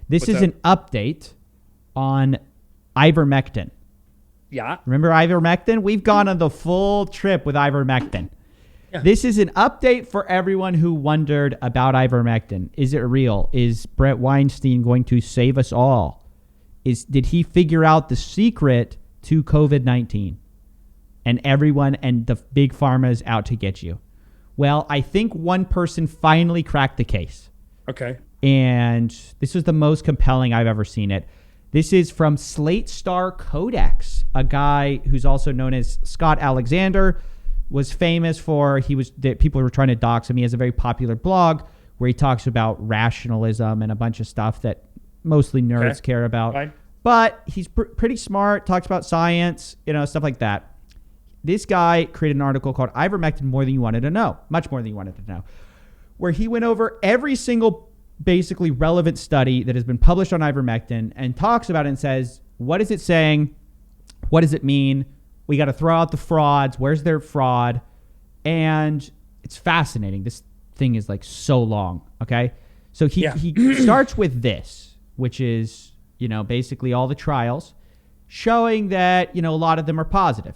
This is an update on Ivermectin. Yeah. Remember Ivermectin? We've gone on the full trip with Ivermectin. Yeah. This is an update for everyone who wondered about Ivermectin. Is it real? Is Brett Weinstein going to save us all? Did he figure out the secret to COVID-19? And everyone and the big pharma is out to get you. Well, I think one person finally cracked the case. Okay. And this was the most compelling I've ever seen it. This is from Slate Star Codex, a guy who's also known as Scott Alexander, was famous for, people were trying to dox him. He has a very popular blog where he talks about rationalism and a bunch of stuff that mostly nerds care about. Fine. But he's pretty smart, talks about science, stuff like that. This guy created an article called Ivermectin More Than You Wanted to Know, much more than you wanted to know, where he went over every single basically relevant study that has been published on ivermectin and talks about it and says, what is it saying? What does it mean? We got to throw out the frauds. Where's their fraud? And it's fascinating. This thing is like so long. Okay. So he starts with this, which is, basically all the trials showing that, a lot of them are positive.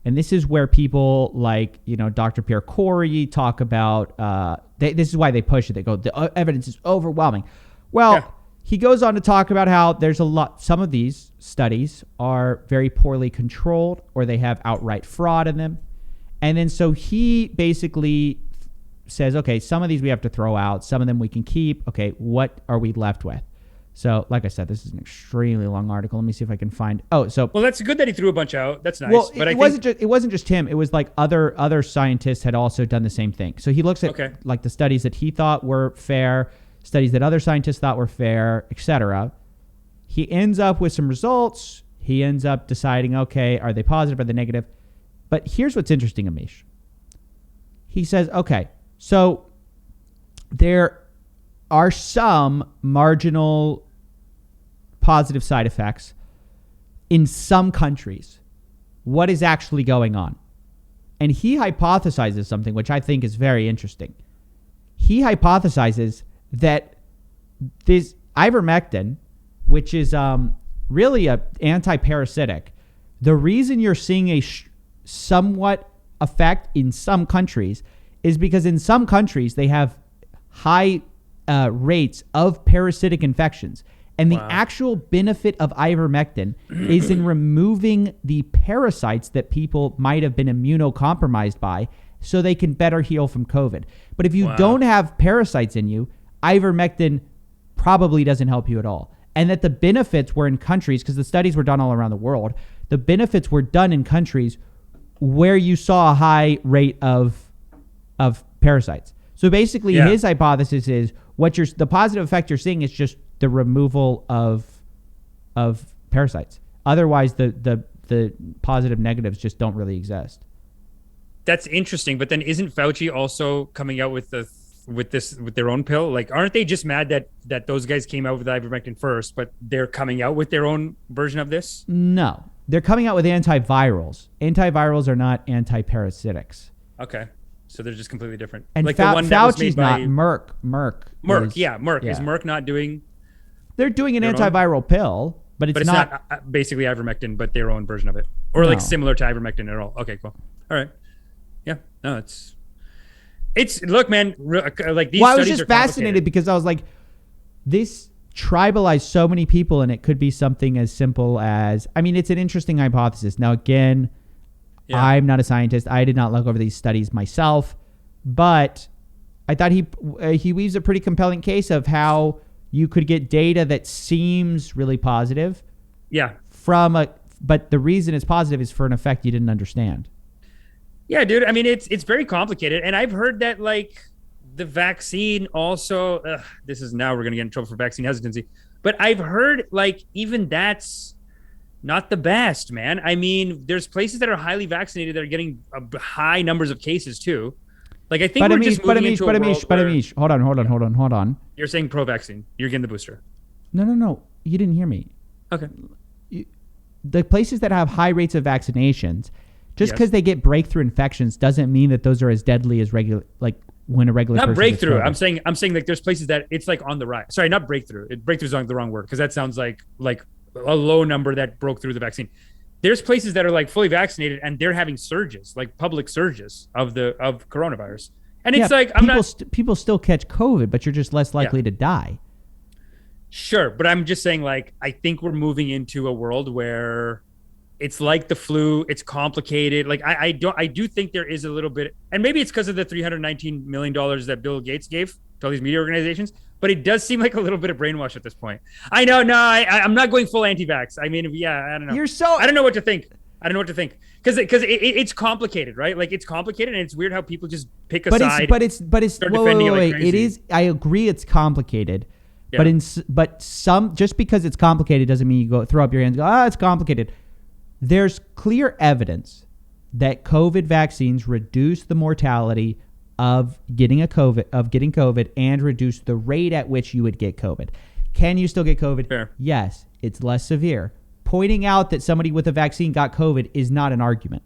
And this is where people like, Dr. Pierre Corey talk about, this is why they push it. They go, the evidence is overwhelming. Well, he goes on to talk about how there's some of these studies are very poorly controlled or they have outright fraud in them. And then so he basically says, okay, some of these we have to throw out. Some of them we can keep. Okay, what are we left with? So, like I said, this is an extremely long article. Let me see if I can find. Well, that's good that he threw a bunch out. That's nice. Well, but it wasn't just him. It was like other scientists had also done the same thing. So he looks at like the studies that he thought were fair, studies that other scientists thought were fair, etc. He ends up with some results. He ends up deciding, okay, are they positive or they negative? But here's what's interesting, Amish. He says, okay, so there are some marginal positive side effects in some countries. What is actually going on? And he hypothesizes something which I think is very interesting. He hypothesizes that this ivermectin, which is really a anti-parasitic, the reason you're seeing a somewhat effect in some countries is because in some countries they have high rates of parasitic infections. And the actual benefit of ivermectin is in removing the parasites that people might have been immunocompromised by so they can better heal from COVID. But if you don't have parasites in you, ivermectin probably doesn't help you at all. And that the benefits were in countries, because the studies were done all around the world, the benefits were done in countries where you saw a high rate of parasites. So basically his hypothesis is the positive effect you're seeing is just the removal of parasites. Otherwise, the positive negatives just don't really exist. That's interesting. But then isn't Fauci also coming out with their own pill? Like, aren't they just mad that those guys came out with ivermectin first, but they're coming out with their own version of this? No, they're coming out with antivirals. Antivirals are not antiparasitics. Okay. So they're just completely different. And like the one Fauci's that was made by Merck. Merck. Is Merck not doing? They're doing an antiviral pill, but it's not basically ivermectin, but their own version of it, or like similar to ivermectin at all. Okay, cool. All right. Yeah. No, it's look, man. Like these. Well, I was just fascinated because I was like, this tribalized so many people, and it could be something as simple as. I mean, it's an interesting hypothesis. Now, again. Yeah. I'm not a scientist. I did not look over these studies myself, but I thought he weaves a pretty compelling case of how you could get data that seems really positive. Yeah. But the reason it's positive is for an effect you didn't understand. Yeah, dude. I mean, it's very complicated, and I've heard that like the vaccine also. This is now we're gonna get in trouble for vaccine hesitancy, but I've heard like even that's not the best, man. I mean, there's places that are highly vaccinated that are getting high numbers of cases too. Like I think Amish, hold on. You're saying pro-vaccine. You're getting the booster. No. You didn't hear me. Okay. The places that have high rates of vaccinations, just because they get breakthrough infections doesn't mean that those are as deadly as regular, like when a regular not person breakthrough. I'm saying like there's places that it's like on the rise. Sorry, not breakthrough. Breakthrough is the wrong word because that sounds like a low number that broke through the vaccine. There's places that are like fully vaccinated and they're having surges, like public surges of coronavirus. And it's like people still catch COVID, but you're just less likely to die. Sure, but I'm just saying, like, I think we're moving into a world where it's like the flu. It's complicated. Like, I do think there is a little bit, and maybe it's because of the $319 million that Bill Gates gave to all these media organizations. But it does seem like a little bit of brainwash at this point. I know, no, I'm not going full anti-vax. I mean, yeah, I don't know. I don't know what to think. Because it's complicated, right? Like, it's complicated, and it's weird how people just pick a side. But it's wait. It is. I agree, it's complicated. Yeah. But just because it's complicated doesn't mean you go throw up your hands and go, it's complicated. There's clear evidence that COVID vaccines reduce the mortality of getting COVID and reduce the rate at which you would get COVID. Can you still get COVID? Fair. Yes, it's less severe. Pointing out that somebody with a vaccine got COVID is not an argument.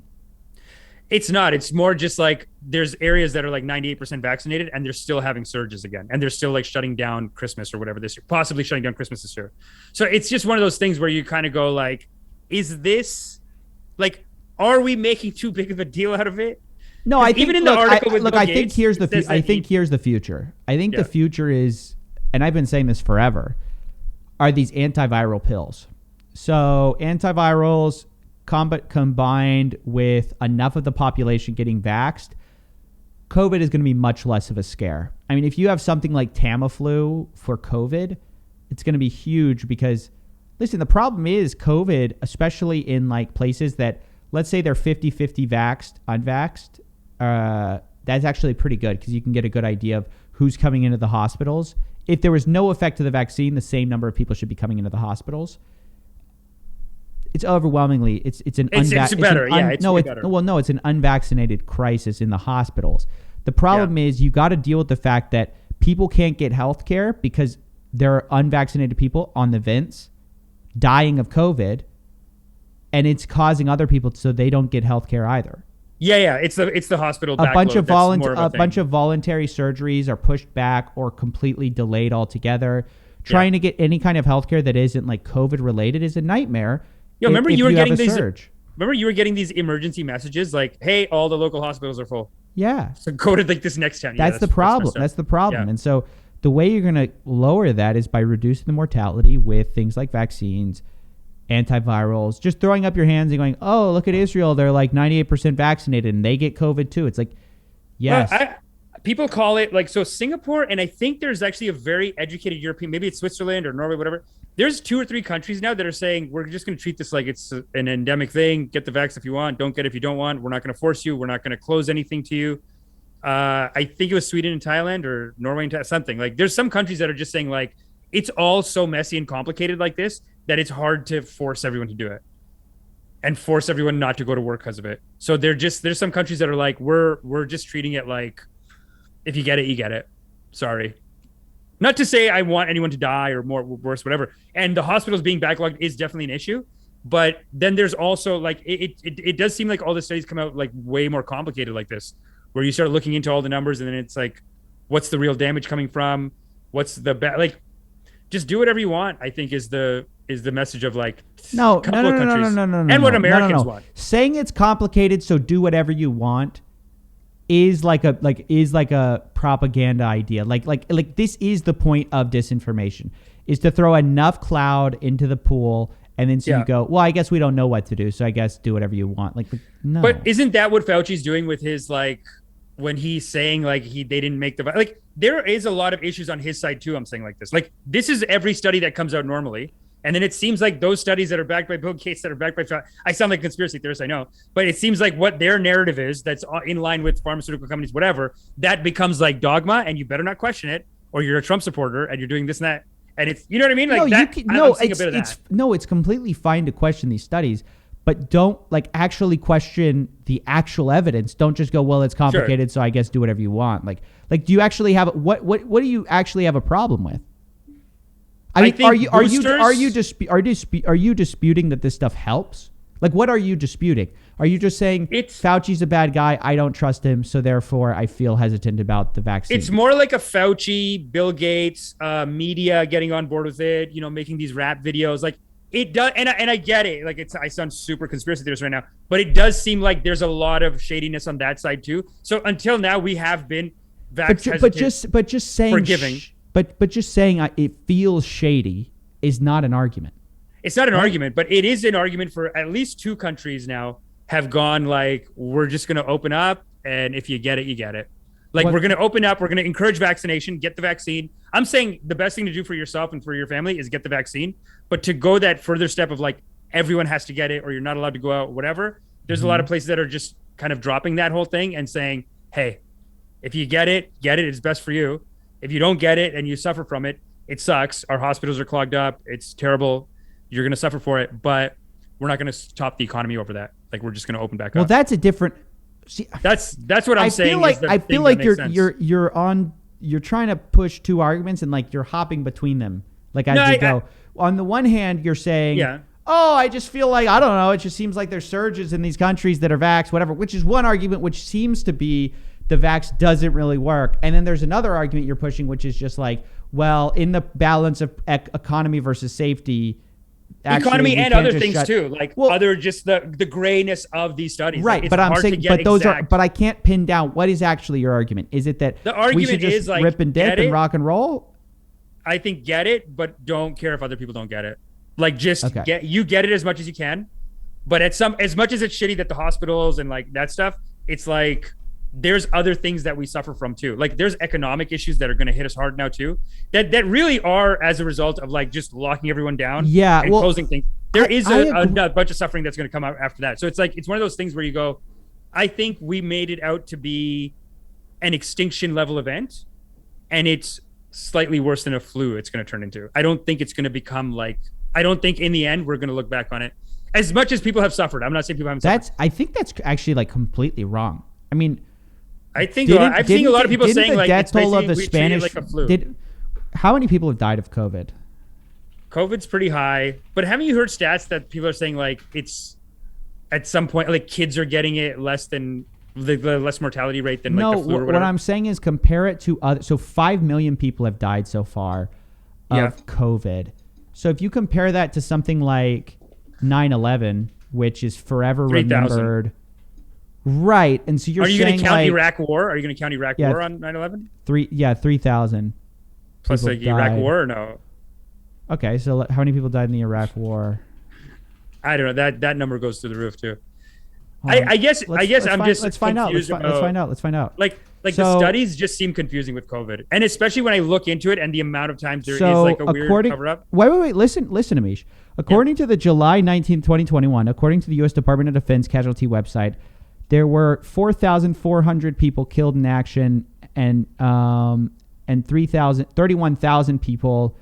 It's not. It's more just like there's areas that are like 98% vaccinated and they're still having surges again. And they're still like shutting down Christmas or whatever this year, possibly shutting down Christmas this year. So it's just one of those things where you kind of go like, is this like, are we making too big of a deal out of it? No, I think even in the article with Bill I Gates, think here's the future. I think the future is, and I've been saying this forever, are these antiviral pills. So antivirals combined with enough of the population getting vaxxed, COVID is going to be much less of a scare. I mean, if you have something like Tamiflu for COVID, it's going to be huge because, listen, the problem is COVID, especially in like places that, let's say they're 50-50 vaxxed, unvaxxed, that's actually pretty good because you can get a good idea of who's coming into the hospitals. If there was no effect to the vaccine, the same number of people should be coming into the hospitals. It's overwhelmingly it's an better. It's an unvaccinated crisis in the hospitals. The problem is you got to deal with the fact that people can't get health care because there are unvaccinated people on the vents dying of COVID, and it's causing other people so they don't get health care either. Yeah, it's the hospital backlog. A bunch of voluntary surgeries are pushed back or completely delayed altogether. Trying to get any kind of health care that isn't like COVID related is a nightmare. Yeah, remember you were getting these emergency messages like, "Hey, all the local hospitals are full." Yeah. So go to like this next town. That's the problem. That's the problem. Yeah. And so the way you're going to lower that is by reducing the mortality with things like vaccines, antivirals, just throwing up your hands and going, "Oh, look at Israel. They're like 98% vaccinated and they get COVID too." It's like, yes. People call it like, so Singapore, and I think there's actually a very educated European, maybe it's Switzerland or Norway, whatever. There's 2 or 3 countries now that are saying, we're just going to treat this like it's an endemic thing. Get the vax if you want. Don't get it if you don't want. We're not going to force you. We're not going to close anything to you. I think it was Sweden and Thailand or Norway and something. Like there's some countries that are just saying like, it's all so messy and complicated like this that it's hard to force everyone to do it and force everyone not to go to work because of it. So there's some countries that are like, we're just treating it like, if you get it, you get it. Sorry. Not to say I want anyone to die or worse, whatever. And the hospitals being backlogged is definitely an issue. But then there's also like, it does seem like all the studies come out like way more complicated like this, where you start looking into all the numbers and then it's like, what's the real damage coming from? What's the like, just do whatever you want, I think is the message of like no, what Americans want. Saying it's complicated, so do whatever you want is like a propaganda idea. Like this is the point of disinformation, is to throw enough cloud into the pool and then you go, well, I guess we don't know what to do, so I guess do whatever you want. Like no. But isn't that what Fauci's doing with his like when he's saying like they didn't make the like there is a lot of issues on his side too. I'm saying like this is every study that comes out normally. And then it seems like those studies that are backed by Bill Gates, that are backed by, I sound like a conspiracy theorist, I know, but it seems like what their narrative is that's in line with pharmaceutical companies, whatever, that becomes like dogma and you better not question it or you're a Trump supporter and you're doing this and that. And it's, you know what I mean? Like it's completely fine to question these studies, but don't like actually question the actual evidence. Don't just go, well, it's complicated, so I guess do whatever you want. Like, do you actually have, what do you actually have a problem with? I mean, are you disputing that this stuff helps? Like, what are you disputing? Are you just saying Fauci's a bad guy, I don't trust him, so therefore I feel hesitant about the vaccine? It's more like a Fauci, Bill Gates, media getting on board with it, making these rap videos. Like, it does, and I get it. Like, I sound super conspiracy theorist right now, but it does seem like there's a lot of shadiness on that side too. So until now, we have been but just saying forgiving. But just saying it feels shady is not an argument. It's not an argument, but it is an argument for at least 2 countries now have gone like, we're just going to open up, and if you get it, you get it. Like, we're going to open up, we're going to encourage vaccination, get the vaccine. I'm saying the best thing to do for yourself and for your family is get the vaccine. But to go that further step of like, everyone has to get it or you're not allowed to go out, whatever, there's a lot of places that are just kind of dropping that whole thing and saying, hey, if you get it, it's best for you. If you don't get it and you suffer from it, it sucks. Our hospitals are clogged up. It's terrible. You're going to suffer for it, but we're not going to stop the economy over that. Like, we're just going to open back up. Well, that's a different. See, that's what I'm saying. I feel like you're trying to push 2 arguments and like you're hopping between them. Like as you go. On the one hand, you're saying, oh, I just feel like, I don't know. It just seems like there's surges in these countries that are vaxxed, whatever, which is one argument, which seems to be the vax doesn't really work. And then there's another argument you're pushing, which is just like, well, in the balance of economy versus safety, economy and other things too, like other just the grayness of these studies, right? Like, but I'm saying, but those are, but I can't pin down what is actually your argument. Is it that the argument we should just is like rip and dip and rock and roll? I think get it, but don't care if other people don't get it. Like, just get it as much as you can. But as much as it's shitty that the hospitals and like that stuff, it's like there's other things that we suffer from too. Like, there's economic issues that are going to hit us hard now too. That really are as a result of like just locking everyone down. Yeah, and closing things. There is a bunch of suffering that's going to come out after that. So it's like, it's one of those things where you go, I think we made it out to be an extinction level event, and it's slightly worse than a flu it's going to turn into. I don't think it's going to become like, I don't think in the end we're going to look back on it as much as people have suffered. I'm not saying people haven't suffered. I think that's actually like completely wrong. I mean, I think I've seen a lot of people saying like death toll of the Spanish like a flu. How many people have died of COVID? COVID's pretty high, but haven't you heard stats that people are saying like it's at some point like kids are getting it less than the less mortality rate than like the flu or whatever? What I'm saying is compare it to other. So 5 million people have died so far of COVID. So if you compare that to something like 9/11, which is forever 3,000. Remembered. Right, and so you're saying, going to count like, Iraq War? Are you going to count Iraq War on 9/11? 3,000. Plus like Iraq War or no? Okay, so how many people died in the Iraq War? I don't know. That number goes through the roof too. I guess let's find out. Let's find out. Like the studies just seem confusing with COVID, and especially when I look into it and the amount of times there is like a weird cover up. Wait. Listen, Amish. According to the July 19, 2021, according to the U.S. Department of Defense casualty website, there were 4,400 people killed in action and 31,000 people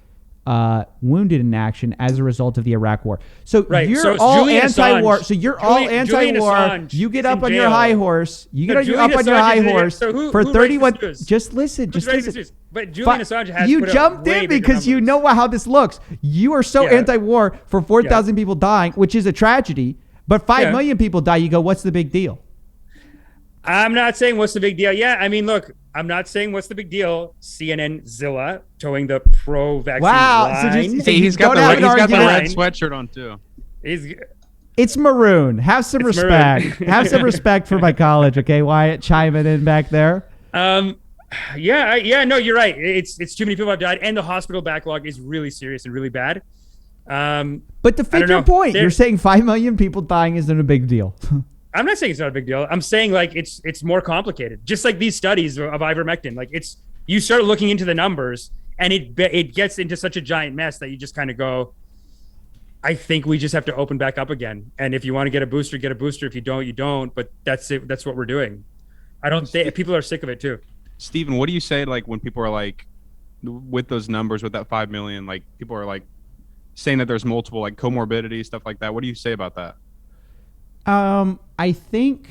wounded in action as a result of the Iraq War. So you're all anti-war. So you're all anti-war. You get up on your high horse. You get up on your high horse for 31. Just listen. Just listen. But Julian Assange has you jumped in because you know how this looks. You are so anti-war for 4,000 people dying, which is a tragedy. But 5 million people die. You go, what's the big deal? I'm not saying what's the big deal. Yeah, I mean, look, I'm not saying what's the big deal. CNN-zilla towing the pro-vaccine line. So he's got the red sweatshirt on too. It's maroon. Have some respect. Have some respect for my college, okay? Wyatt chiming in back there. No, you're right. It's too many people have died, and the hospital backlog is really serious and really bad. But to fit your point, you're saying 5 million people dying isn't a big deal. I'm not saying it's not a big deal. I'm saying like it's more complicated. Just like these studies of ivermectin, like you start looking into the numbers and it gets into such a giant mess that you just kind of go, I think we just have to open back up again. And if you want to get a booster, get a booster. If you don't, you don't. But that's it. That's what we're doing. I don't think people are sick of it too. Stephen, what do you say like when people are like with those numbers with that 5 million, like people are like saying that there's multiple like comorbidities, stuff like that. What do you say about that? I think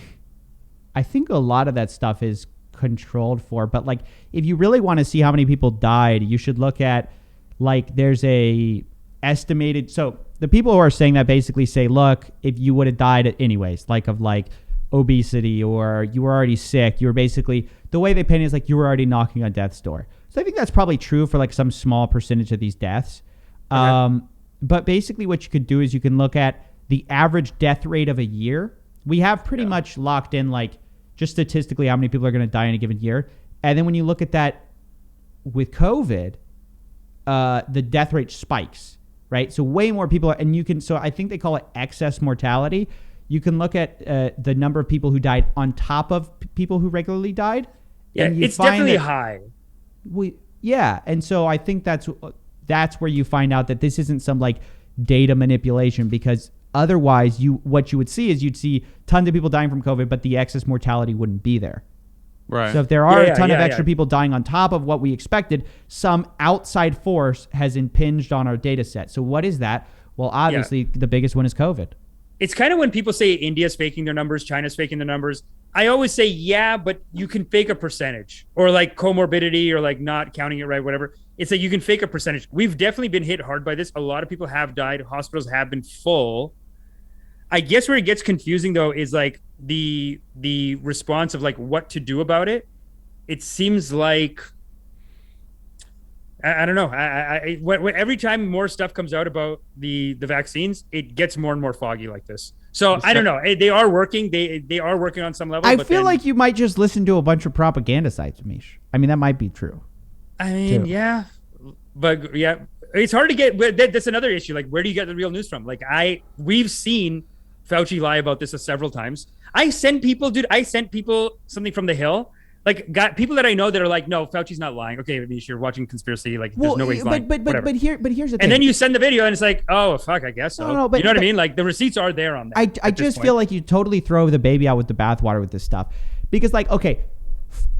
a lot of that stuff is controlled for, but like if you really want to see how many people died, you should look at like there's a estimated. So the people who are saying that basically say, look, if you would have died anyways, like of like obesity or you were already sick, you were basically, the way they paint it is like you were already knocking on death's door. So I think that's probably true for like some small percentage of these deaths. Okay. But basically what you could do is you can look at the average death rate of a year. We have pretty much locked in like just statistically how many people are going to die in a given year. And then when you look at that with COVID, the death rate spikes, right? So way more people are, and you can, so I think they call it excess mortality. You can look at the number of people who died on top of people who regularly died. Yeah, it's definitely high. And so I think that's where you find out that this isn't some like data manipulation, because otherwise what you would see is you'd see tons of people dying from COVID, but the excess mortality wouldn't be there. Right. So if there are a ton of extra people dying on top of what we expected, some outside force has impinged on our data set. So what is that? Well, obviously the biggest one is COVID. It's kind of when people say India's faking their numbers, China's faking their numbers. I always say, yeah, but you can fake a percentage or like comorbidity or like not counting it right, whatever. It's like you can fake a percentage. We've definitely been hit hard by this. A lot of people have died. Hospitals have been full. I guess where it gets confusing though is like the response of like what to do about it. It seems like I don't know. Every time more stuff comes out about the vaccines, it gets more and more foggy like this. So I don't know. They are working. They are working on some level. I feel like you might just listen to a bunch of propaganda sites, Amish. I mean, that might be true. I mean, yeah, but yeah, it's hard to get. That's another issue. Like, where do you get the real news from? Like, we've seen Fauci lie about this several times. I sent people something from the Hill. Like, got people that I know that are like, no, Fauci's not lying. Okay, Amish, you're watching conspiracy. Like, there's no way he's lying. But here's the thing. And then you send the video, and it's like, oh fuck, I guess so. No, you know what I mean? Like, the receipts are there on that. I just feel like you totally throw the baby out with the bathwater with this stuff, because like, okay,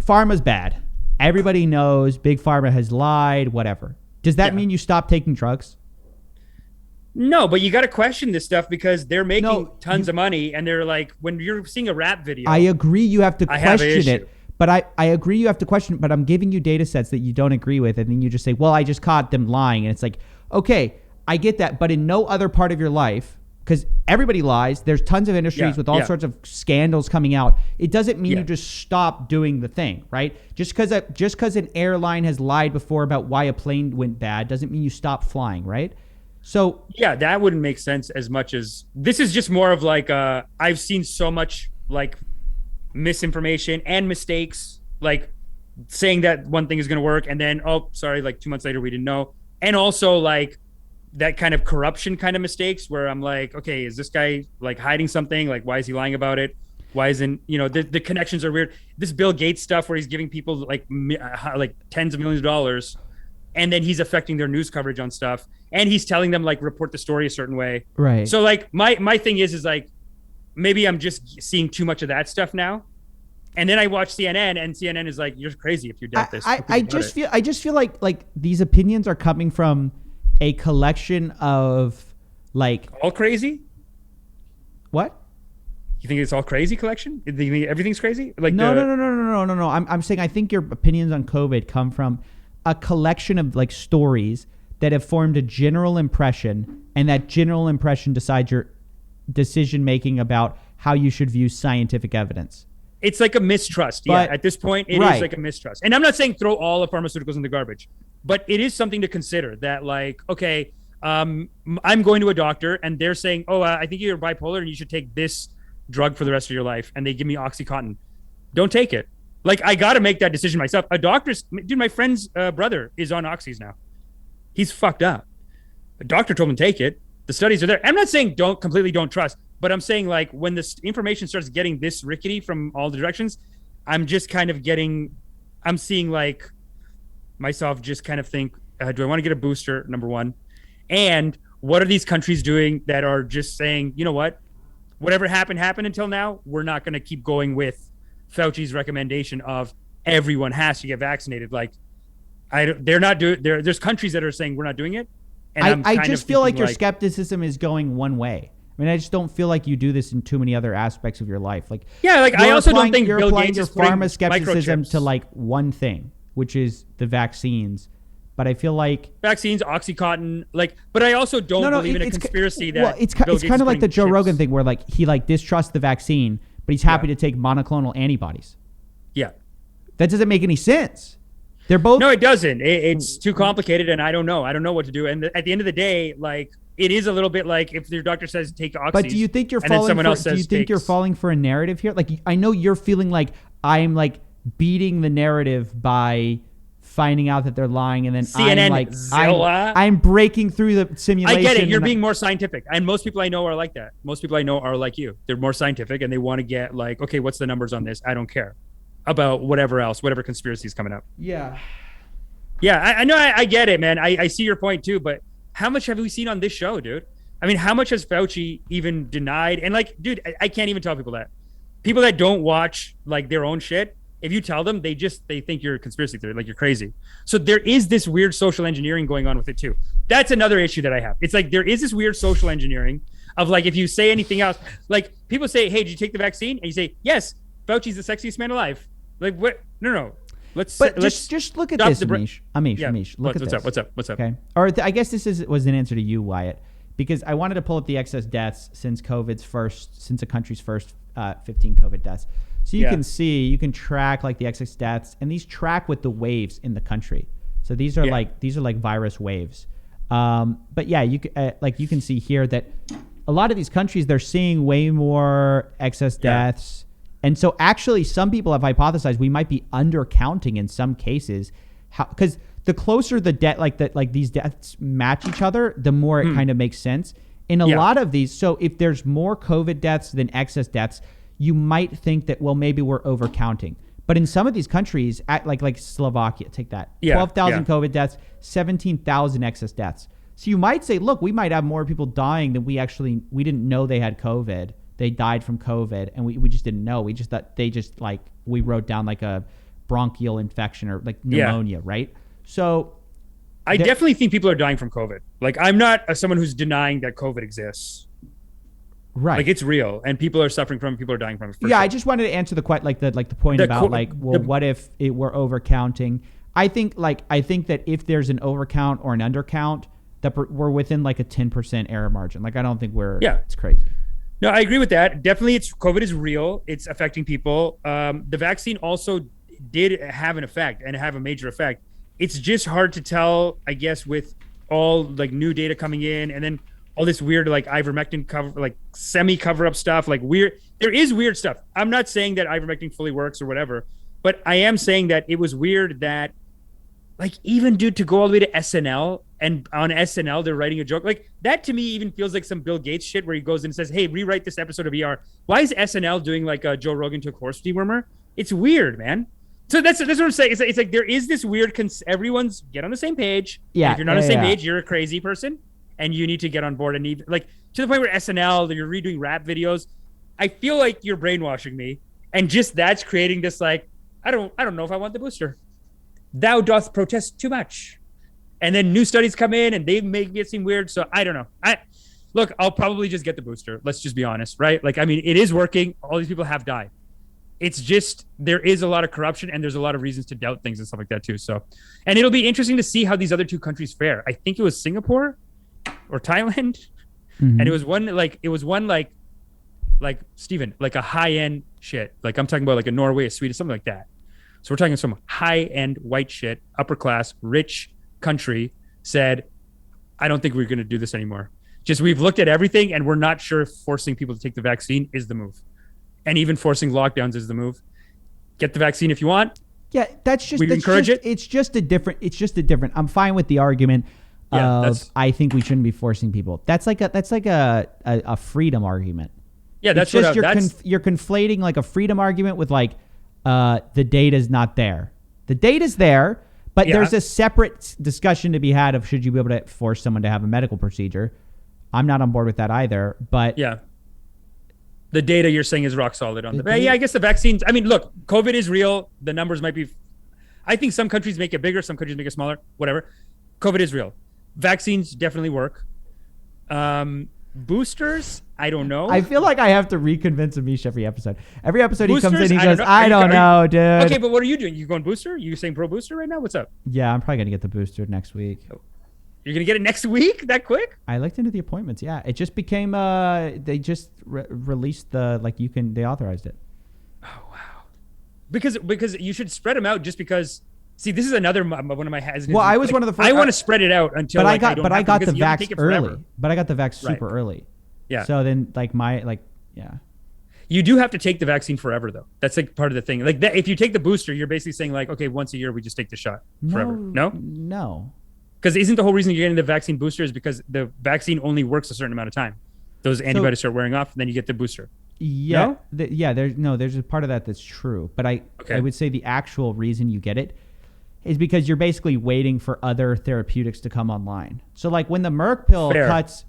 pharma's bad. Everybody knows big pharma has lied. Whatever. Does that mean you stop taking drugs? No, but you got to question this stuff because they're making tons of money, and they're like, when you're seeing a rap video. I agree. You have to question it. But I agree you have to question it, but I'm giving you data sets that you don't agree with, and then you just say, well, I just caught them lying. And it's like, okay, I get that, but in no other part of your life, because everybody lies, there's tons of industries with all sorts of scandals coming out. It doesn't mean you just stop doing the thing, right? Just because an airline has lied before about why a plane went bad doesn't mean you stop flying, right? So yeah, that wouldn't make sense as much as this is just more of like I've seen so much like misinformation and mistakes, like saying that one thing is going to work and then like 2 months later we didn't know, and also like that kind of corruption kind of mistakes where I'm like, okay, is this guy like hiding something? Like, why is he lying about it? Why isn't, the connections are weird. This Bill Gates stuff where he's giving people like tens of millions of dollars, and then he's affecting their news coverage on stuff, and he's telling them like report the story a certain way, right? So like my thing is like, maybe I'm just seeing too much of that stuff now. And then I watch CNN, and CNN is like, you're crazy if you doubt this. I just feel like these opinions are coming from a collection of like all crazy. What? You think it's all crazy collection? You think everything's crazy? Like no. I'm saying I think your opinions on COVID come from a collection of like stories that have formed a general impression, and that general impression decides your decision making about how you should view scientific evidence. It's like a mistrust. But, at this point, it is like a mistrust. And I'm not saying throw all of pharmaceuticals in the garbage, but it is something to consider that like, okay, I'm going to a doctor and they're saying, I think you're bipolar and you should take this drug for the rest of your life. And they give me OxyContin. Don't take it. Like, I got to make that decision myself. My friend's brother is on oxys now. He's fucked up. The doctor told him to take it. The studies are there. I'm not saying don't trust, but I'm saying like when this information starts getting this rickety from all the directions, I'm seeing like myself just kind of think, do I want to get a booster? Number one. And what are these countries doing that are just saying, you know what, whatever happened until now, we're not going to keep going with Fauci's recommendation of everyone has to get vaccinated. Like there's countries that are saying we're not doing it. And I just feel like your skepticism is going one way. I mean, I just don't feel like you do this in too many other aspects of your life. Like, yeah, like I also don't think you're Bill applying Gates your is putting pharma skepticism microchips to like one thing, which is the vaccines. but I feel like vaccines, Oxycontin, like, but I also don't believe in a conspiracy that. Well, it's kind of like the Joe Rogan thing where like he like distrusts the vaccine, but he's happy to take monoclonal antibodies. Yeah. That doesn't make any sense. They're both. No, it doesn't. It's too complicated, and I don't know. I don't know what to do. And at the end of the day, like, it is a little bit like if your doctor says take oxy. But do you think you're falling for a narrative here? Like, I know you're feeling like I'm like beating the narrative by finding out that they're lying, and then CNN, I'm breaking through the simulation. I get it. You're being more scientific, and most people I know are like that. Most people I know are like you. They're more scientific, and they want to get like, okay, what's the numbers on this? I don't care about whatever else, whatever conspiracy is coming up. Yeah. I know. I get it, man. I see your point too, but how much have we seen on this show, dude? I mean, how much has Fauci even denied? And like, dude, I can't even tell people that don't watch like their own shit. If you tell them, they think you're a conspiracy theory, like you're crazy. So there is this weird social engineering going on with it too. That's another issue that I have. It's like there is this weird social engineering of like if you say anything else, like people say, "Hey, did you take the vaccine?" And you say, "Yes, Fauci's the sexiest man alive." Like what? No. Let's just look at this, Amish. Look at this. What's up? Okay. Or I guess this was an answer to you, Wyatt, because I wanted to pull up the excess deaths since the country's first 15 COVID deaths. So you can track like the excess deaths, and these track with the waves in the country. So these are like virus waves. But yeah, you can see here that a lot of these countries, they're seeing way more excess deaths. And so actually some people have hypothesized we might be undercounting in some cases, because the closer the death, like these deaths match each other, the more it kind of makes sense. In a lot of these, so if there's more COVID deaths than excess deaths, you might think that, well, maybe we're overcounting. But in some of these countries, like Slovakia, take that, 12,000 COVID deaths, 17,000 excess deaths. So you might say, look, we might have more people dying than we didn't know they had COVID. They died from COVID, and we just didn't know. We just thought we wrote down like a bronchial infection or like pneumonia, right? So I definitely think people are dying from COVID. Like, I'm not someone who's denying that COVID exists. Right. Like, it's real, and people are suffering from it. People are dying from it. Sure. I just wanted to answer the point about what if we're overcounting? I think that if there's an overcount or an undercount, that we're within like a 10% error margin. Like, I don't think it's crazy. No, I agree with that. Definitely, COVID is real. It's affecting people. The vaccine also did have an effect and have a major effect. It's just hard to tell, I guess, with all like new data coming in, and then all this weird like Ivermectin semi cover up stuff. Like there is weird stuff. I'm not saying that Ivermectin fully works or whatever, but I am saying that it was weird that, like, even dude, to go all the way to SNL, and on SNL they're writing a joke like that. To me, even feels like some Bill Gates shit where he goes and says, "Hey, rewrite this episode of ER." Why is SNL doing like a Joe Rogan took horse dewormer? It's weird, man. So that's what I'm saying. It's like there is this weird. Everyone's get on the same page. Yeah. If you're not on the same page, you're a crazy person, and you need to get on board. And even like to the point where SNL, you're redoing rap videos. I feel like you're brainwashing me, and just that's creating this like I don't know if I want the booster. Thou doth protest too much. And then new studies come in and they make it seem weird. So I don't know. I'll probably just get the booster. Let's just be honest, right? Like, I mean, it is working. All these people have died. It's just, there is a lot of corruption and there's a lot of reasons to doubt things and stuff like that too. So, and it'll be interesting to see how these other two countries fare. I think it was Singapore or Thailand. Mm-hmm. And it was one like Steven, like a high end shit. Like I'm talking about like a Norway, a Sweden, something like that. So we're talking some high-end white shit, upper-class, rich country said, I don't think we're going to do this anymore. Just we've looked at everything, and we're not sure if forcing people to take the vaccine is the move. And even forcing lockdowns is the move. Get the vaccine if you want. Yeah, It's just a different. I'm fine with the argument of I think we shouldn't be forcing people. That's like a freedom argument. Yeah, that's just you're conflating like a freedom argument with like the data's not there. The data's there, but there's a separate discussion to be had of should you be able to force someone to have a medical procedure. I'm not on board with that either, but the data you're saying is rock solid on the I guess the vaccines. I mean, look, COVID is real. The numbers might be, I think some countries make it bigger, some countries make it smaller, whatever. COVID is real. Vaccines definitely work. Boosters, I don't know. I feel like I have to reconvince Amish every episode. Every episode Boosters? he comes in, he I goes, don't know. I don't know, dude. Okay, but what are you doing? You going booster? You saying pro booster right now? What's up? Yeah, I'm probably going to get the booster next week. You're going to get it next week? That quick? I looked into the appointments. Yeah, it just became, they just released they authorized it. Oh, wow. Because you should spread them out just because. See, this is another one of my hesitations. Well, I was one of the first. I want to spread it out until. But I got the vax early. But I got the vax super early. Yeah. So then, you do have to take the vaccine forever, though. That's like part of the thing. Like, if you take the booster, you're basically saying like, okay, once a year we just take the shot forever. No. Because isn't the whole reason you're getting the vaccine booster is because the vaccine only works a certain amount of time. Those antibodies start wearing off, and then you get the booster. Yeah. No? There's a part of that that's true. But I would say the actual reason you get it is because you're basically waiting for other therapeutics to come online. So like when the Merck pill cuts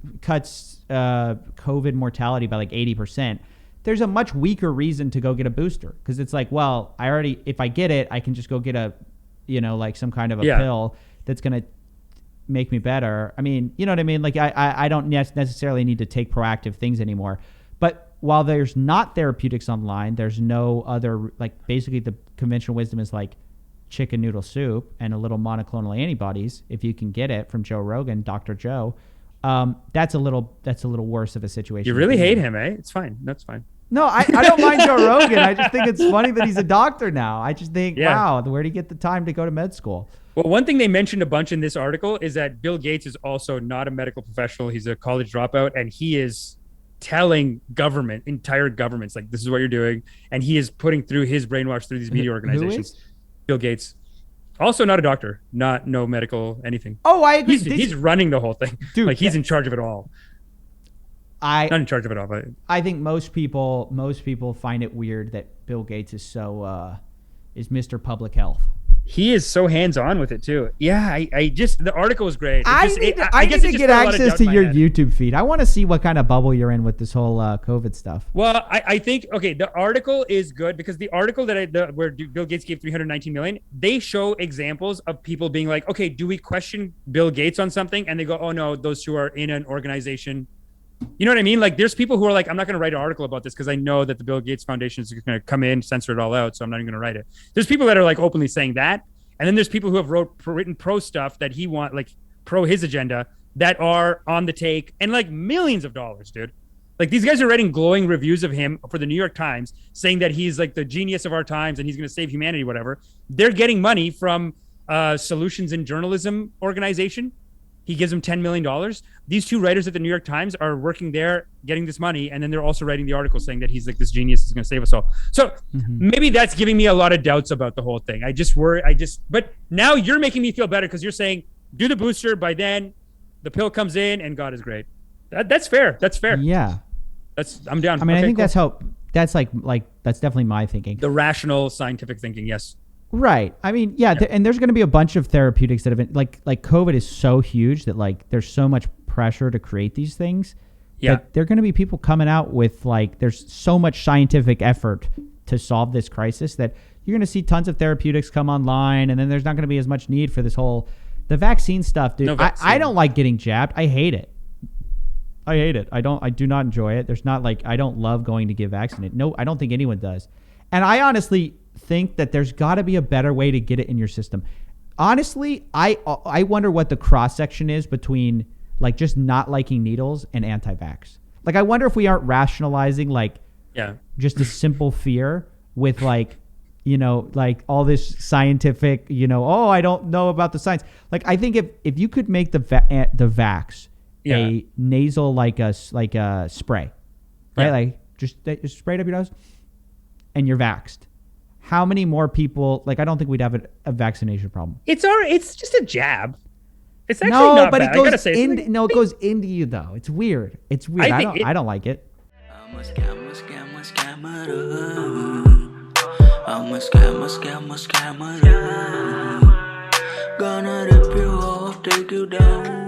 COVID mortality by like 80%, there's a much weaker reason to go get a booster because it's like, well, if I get it, I can just go get some kind of a pill that's going to make me better. I mean, you know what I mean? Like I don't necessarily need to take proactive things anymore. But while there's not therapeutics online, there's no other, like basically the conventional wisdom is like chicken noodle soup and a little monoclonal antibodies if you can get it from Joe Rogan, Dr. Joe. That's a little worse of a situation. You really hate him, eh? It's fine. That's fine. No, I don't mind Joe Rogan. I just think it's funny that he's a doctor now. I just think, wow, where'd he get the time to go to med school? Well, one thing they mentioned a bunch in this article is that Bill Gates is also not a medical professional. He's a college dropout, and he is telling entire governments, like, this is what you're doing. And he is putting through his brainwash through these media organizations. Bill Gates. Also not a doctor, no medical anything. Oh, I agree. He's running the whole thing. Dude, like he's in charge of it all. Not in charge of it all, but I think most people find it weird that Bill Gates is is Mr. Public Health. He is so hands-on with it too. Yeah, I just the article was great. I need to get access to your YouTube feed. I want to see what kind of bubble you're in with this whole COVID stuff. Well, I think the article is good because the article where Bill Gates gave 319 million, they show examples of people being like, okay, do we question Bill Gates on something? And they go, oh no, those two are in an organization. You know what I mean? Like there's people who are like, I'm not going to write an article about this because I know that the Bill Gates Foundation is going to come in, censor it all out. So I'm not even going to write it. There's people that are like openly saying that. And then there's people who have written pro stuff that he want, like pro his agenda, that are on the take and like millions of dollars, dude. Like these guys are writing glowing reviews of him for the New York Times saying that he's like the genius of our times and he's going to save humanity, whatever. They're getting money from Solutions in Journalism organization. He gives them $10 million. These two writers at the New York Times are working there, getting this money, and then they're also writing the article saying that he's like this genius is going to save us all. So maybe that's giving me a lot of doubts about the whole thing. But now you're making me feel better because you're saying do the booster. By then, the pill comes in, and God is great. That's fair. That's fair. Yeah, I'm down. I mean, I think that's how. That's like that's definitely my thinking. The rational, scientific thinking. Yes. Right. I mean, and there's going to be a bunch of therapeutics that have been like COVID is so huge that like there's so much pressure to create these things. Yeah. That there are going to be people coming out with like there's so much scientific effort to solve this crisis that you're going to see tons of therapeutics come online, and then there's not going to be as much need for the vaccine stuff, dude. No vaccine. I don't like getting jabbed. I hate it. I do not enjoy it. There's not like I don't love going to get vaccinated. No, I don't think anyone does. And I honestly think that there's got to be a better way to get it in your system. Honestly, I wonder what the cross section is between like just not liking needles and anti-vax. Like I wonder if we aren't rationalizing like just a simple fear with like like all this scientific I don't know about the science. Like I think if you could make the vax a nasal like a spray, right? Like just spray it up your nose and you're vaxxed. How many more people? Like, I don't think we'd have a vaccination problem. It's just a jab. It's actually not bad. It goes it goes into you though. It's weird. I don't like it. I'm a scammer. Gonna rip you off, take you down.